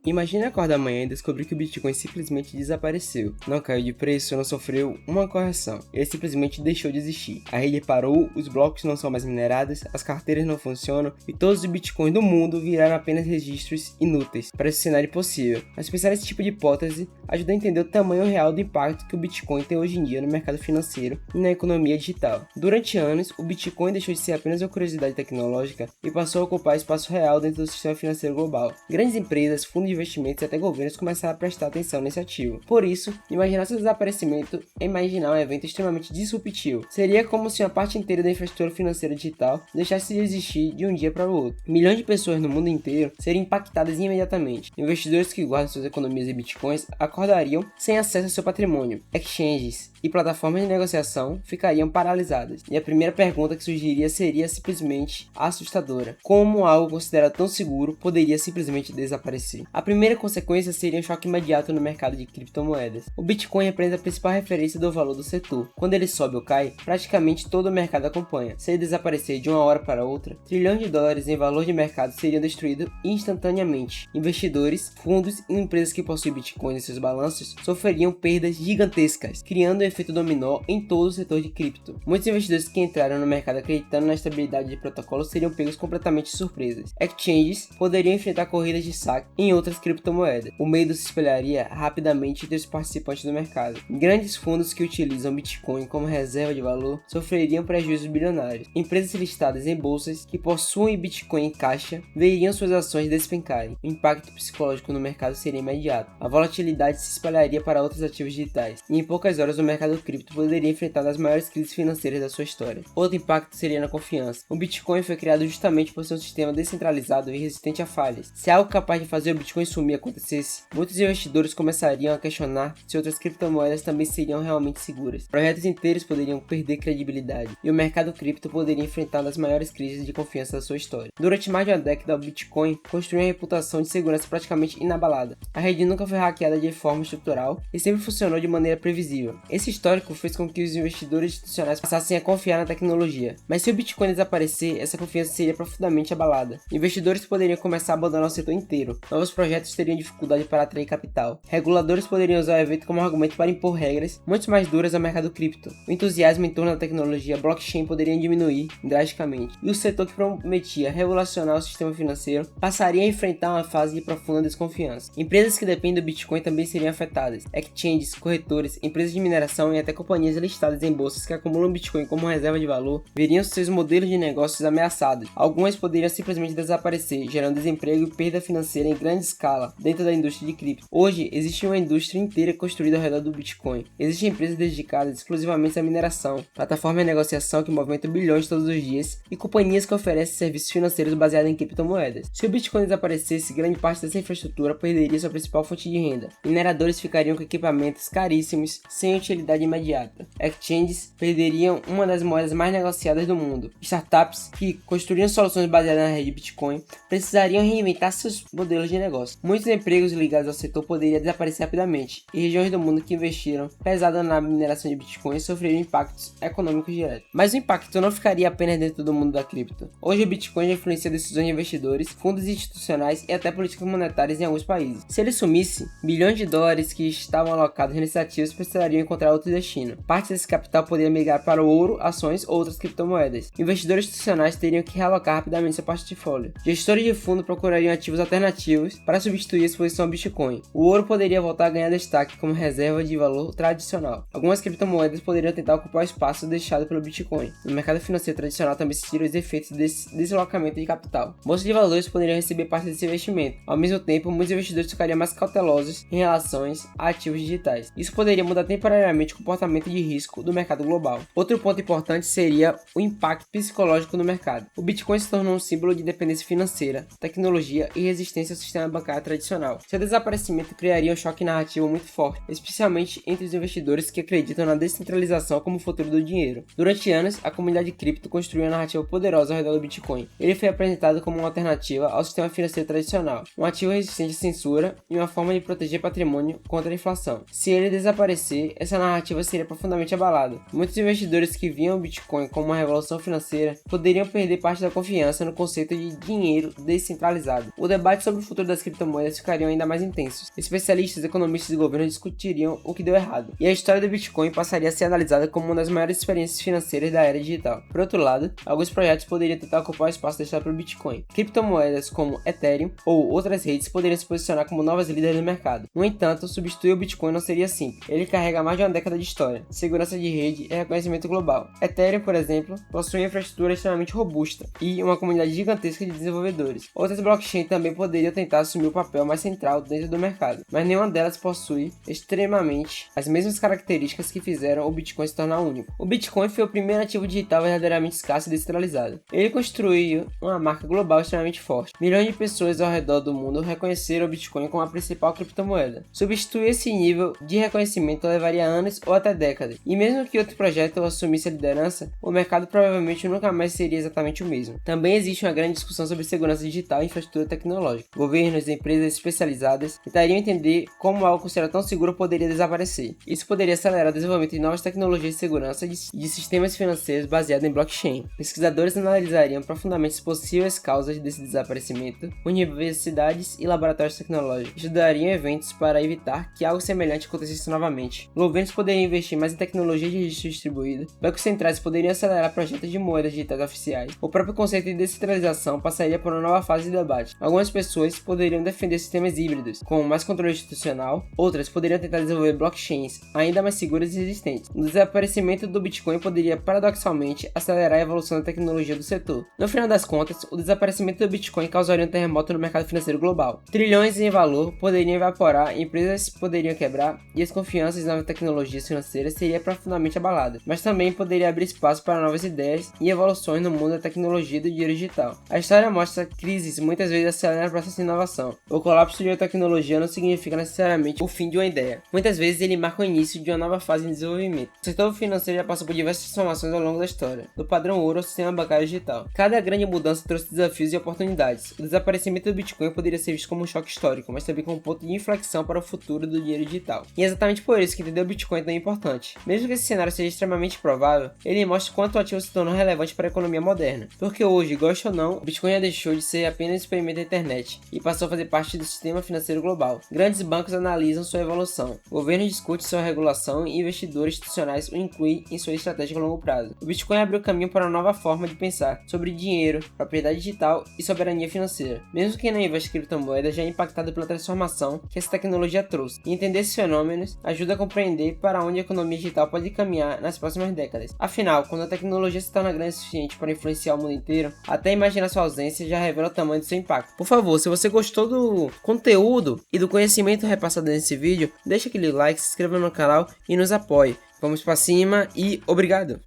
Imagine acordar amanhã e descobrir que o Bitcoin simplesmente desapareceu. Não caiu de preço, não sofreu uma correção. Ele simplesmente deixou de existir. A rede parou, os blocos não são mais minerados, as carteiras não funcionam e todos os Bitcoins do mundo viraram apenas registros inúteis para esse cenário possível. Mas pensar nesse tipo de hipótese ajuda a entender o tamanho real do impacto que o Bitcoin tem hoje em dia no mercado financeiro e na economia digital. Durante anos, o Bitcoin deixou de ser apenas uma curiosidade tecnológica e passou a ocupar espaço real dentro do sistema financeiro global. Grandes empresas, fundos de investimentos e até governos começaram a prestar atenção nesse ativo. Por isso, imaginar seu desaparecimento é imaginar um evento extremamente disruptivo. Seria como se uma parte inteira da infraestrutura financeira digital deixasse de existir de um dia para o outro. Milhões de pessoas no mundo inteiro seriam impactadas imediatamente. Investidores que guardam suas economias em bitcoins acordariam sem acesso ao seu patrimônio. Exchanges e plataformas de negociação ficariam paralisadas. E a primeira pergunta que surgiria seria simplesmente assustadora: como algo considerado tão seguro poderia simplesmente desaparecer? A primeira consequência seria um choque imediato no mercado de criptomoedas. O Bitcoin representa a principal referência do valor do setor. Quando ele sobe ou cai, praticamente todo o mercado acompanha. Se ele desaparecer de uma hora para outra, trilhões de dólares em valor de mercado seriam destruídos instantaneamente. Investidores, fundos e empresas que possuem Bitcoin em seus balanços sofreriam perdas gigantescas, criando um efeito dominó em todo o setor de cripto. Muitos investidores que entraram no mercado acreditando na estabilidade de protocolos seriam pegos completamente de surpresas. Exchanges poderiam enfrentar corridas de saque em outras criptomoedas. O medo se espalharia rapidamente entre os participantes do mercado. Grandes fundos que utilizam Bitcoin como reserva de valor sofreriam prejuízos bilionários. Empresas listadas em bolsas que possuem Bitcoin em caixa veriam suas ações despencarem. O impacto psicológico no mercado seria imediato. A volatilidade se espalharia para outros ativos digitais, e em poucas horas o mercado cripto poderia enfrentar as maiores crises financeiras da sua história. Outro impacto seria na confiança. O Bitcoin foi criado justamente por ser um sistema descentralizado e resistente a falhas. Se algo capaz de fazer o Bitcoin sumir acontecesse, muitos investidores começariam a questionar se outras criptomoedas também seriam realmente seguras. Projetos inteiros poderiam perder credibilidade, e o mercado cripto poderia enfrentar as maiores crises de confiança da sua história. Durante mais de uma década, o Bitcoin construiu uma reputação de segurança praticamente inabalada. A rede nunca foi hackeada de forma estrutural e sempre funcionou de maneira previsível. Esse histórico fez com que os investidores institucionais passassem a confiar na tecnologia. Mas se o Bitcoin desaparecer, essa confiança seria profundamente abalada. Investidores poderiam começar a abandonar o setor inteiro. Novos projetos teriam dificuldade para atrair capital. Reguladores poderiam usar o evento como argumento para impor regras muito mais duras ao mercado cripto. O entusiasmo em torno da tecnologia blockchain poderia diminuir drasticamente. E o setor que prometia revolucionar o sistema financeiro passaria a enfrentar uma fase de profunda desconfiança. Empresas que dependem do Bitcoin também seriam afetadas. Exchanges, corretores, empresas de mineração e até companhias listadas em bolsas que acumulam Bitcoin como reserva de valor veriam seus modelos de negócios ameaçados. Algumas poderiam simplesmente desaparecer, gerando desemprego e perda financeira em grande escala dentro da indústria de cripto. Hoje, existe uma indústria inteira construída ao redor do Bitcoin. Existem empresas dedicadas exclusivamente à mineração, plataformas de negociação que movimentam bilhões todos os dias e companhias que oferecem serviços financeiros baseados em criptomoedas. Se o Bitcoin desaparecesse, grande parte dessa infraestrutura perderia sua principal fonte de renda. Mineradores ficariam com equipamentos caríssimos sem utilidade imediata. Exchanges perderiam uma das moedas mais negociadas do mundo. Startups que construíam soluções baseadas na rede Bitcoin precisariam reinventar seus modelos de negócio. Muitos empregos ligados ao setor poderiam desaparecer rapidamente, e regiões do mundo que investiram pesado na mineração de Bitcoin sofreriam impactos econômicos diretos. Mas o impacto não ficaria apenas dentro do mundo da cripto. Hoje o Bitcoin já influencia decisões de investidores, fundos institucionais e até políticas monetárias em alguns países. Se ele sumisse, bilhões de dólares que estavam alocados nesses ativos precisariam encontrar outro destino. Parte desse capital poderia migrar para o ouro, ações ou outras criptomoedas. Investidores institucionais teriam que realocar rapidamente seu portfólio. Gestores de fundo procurariam ativos alternativos para substituir a exposição ao Bitcoin. O ouro poderia voltar a ganhar destaque como reserva de valor tradicional. Algumas criptomoedas poderiam tentar ocupar o espaço deixado pelo Bitcoin. No mercado financeiro tradicional também se tiram os efeitos desse deslocamento de capital. Bolsas de valores poderiam receber parte desse investimento. Ao mesmo tempo, muitos investidores ficariam mais cautelosos em relação a ativos digitais. Isso poderia mudar temporariamente o comportamento de risco do mercado global. Outro ponto importante seria o impacto psicológico no mercado. O Bitcoin se tornou um símbolo de dependência financeira, tecnologia e resistência ao sistema bancário tradicional. Seu desaparecimento criaria um choque narrativo muito forte, especialmente entre os investidores que acreditam na descentralização como futuro do dinheiro. Durante anos, a comunidade cripto construiu uma narrativa poderosa ao redor do Bitcoin. Ele foi apresentado como uma alternativa ao sistema financeiro tradicional, um ativo resistente à censura e uma forma de proteger patrimônio contra a inflação. Se ele desaparecer, essa narrativa seria profundamente abalada. Muitos investidores que viam o Bitcoin como uma revolução financeira poderiam perder parte da confiança no conceito de dinheiro descentralizado. O debate sobre o futuro das criptomoedas criptomoedas ficariam ainda mais intensos. Especialistas, economistas e governos discutiriam o que deu errado, e a história do Bitcoin passaria a ser analisada como uma das maiores experiências financeiras da era digital. Por outro lado, alguns projetos poderiam tentar ocupar o espaço deixado pelo Bitcoin. Criptomoedas como Ethereum ou outras redes poderiam se posicionar como novas líderes do mercado. No entanto, substituir o Bitcoin não seria simples. Ele carrega mais de uma década de história, segurança de rede e reconhecimento global. Ethereum, por exemplo, possui uma infraestrutura extremamente robusta e uma comunidade gigantesca de desenvolvedores. Outras blockchains também poderiam tentar assumir o papel mais central dentro do mercado, mas nenhuma delas possui extremamente as mesmas características que fizeram o Bitcoin se tornar único. O Bitcoin foi o primeiro ativo digital verdadeiramente escasso e descentralizado. Ele construiu uma marca global extremamente forte. Milhões de pessoas ao redor do mundo reconheceram o Bitcoin como a principal criptomoeda. Substituir esse nível de reconhecimento levaria anos ou até décadas, e mesmo que outro projeto assumisse a liderança, o mercado provavelmente nunca mais seria exatamente o mesmo. Também existe uma grande discussão sobre segurança digital e infraestrutura tecnológica. Governos e empresas especializadas tentariam entender como algo considerado tão seguro poderia desaparecer. Isso poderia acelerar o desenvolvimento de novas tecnologias de segurança e de sistemas financeiros baseados em blockchain. Pesquisadores analisariam profundamente as possíveis causas desse desaparecimento. Universidades e laboratórios tecnológicos estudariam eventos para evitar que algo semelhante acontecesse novamente. Governos poderiam investir mais em tecnologia de registro distribuído. Bancos centrais poderiam acelerar projetos de moedas digitais oficiais. O próprio conceito de descentralização passaria por uma nova fase de debate. Algumas pessoas poderiam defender sistemas híbridos, com mais controle institucional. Outras poderiam tentar desenvolver blockchains ainda mais seguras e resistentes. O desaparecimento do Bitcoin poderia, paradoxalmente, acelerar a evolução da tecnologia do setor. No final das contas, o desaparecimento do Bitcoin causaria um terremoto no mercado financeiro global. Trilhões em valor poderiam evaporar, empresas poderiam quebrar e as confianças nas novas tecnologias financeiras seria profundamente abalada, mas também poderia abrir espaço para novas ideias e evoluções no mundo da tecnologia e do dinheiro digital. A história mostra que crises muitas vezes aceleram o processo de inovação. O colapso de uma tecnologia não significa necessariamente o fim de uma ideia. Muitas vezes ele marca o início de uma nova fase de desenvolvimento. O setor financeiro já passou por diversas transformações ao longo da história, do padrão ouro ao sistema bancário digital. Cada grande mudança trouxe desafios e oportunidades. O desaparecimento do Bitcoin poderia ser visto como um choque histórico, mas também como um ponto de inflexão para o futuro do dinheiro digital. E é exatamente por isso que entender o Bitcoin é tão importante. Mesmo que esse cenário seja extremamente provável, ele mostra quanto o ativo se tornou relevante para a economia moderna. Porque hoje, goste ou não, o Bitcoin já deixou de ser apenas um experimento da internet e passou a fazer parte do sistema financeiro global. Grandes bancos analisam sua evolução, governos discutem sua regulação e investidores institucionais o incluem em sua estratégia a longo prazo. O Bitcoin abriu caminho para uma nova forma de pensar sobre dinheiro, propriedade digital e soberania financeira. Mesmo quem não investe em criptomoedas já é impactado pela transformação que essa tecnologia trouxe. E entender esses fenômenos ajuda a compreender para onde a economia digital pode caminhar nas próximas décadas. Afinal, quando a tecnologia se torna grande o suficiente para influenciar o mundo inteiro, até imaginar sua ausência já revela o tamanho do seu impacto. Por favor, se você gostou do conteúdo e do conhecimento repassado nesse vídeo, deixa aquele like, se inscreva no canal e nos apoie. Vamos pra cima e obrigado!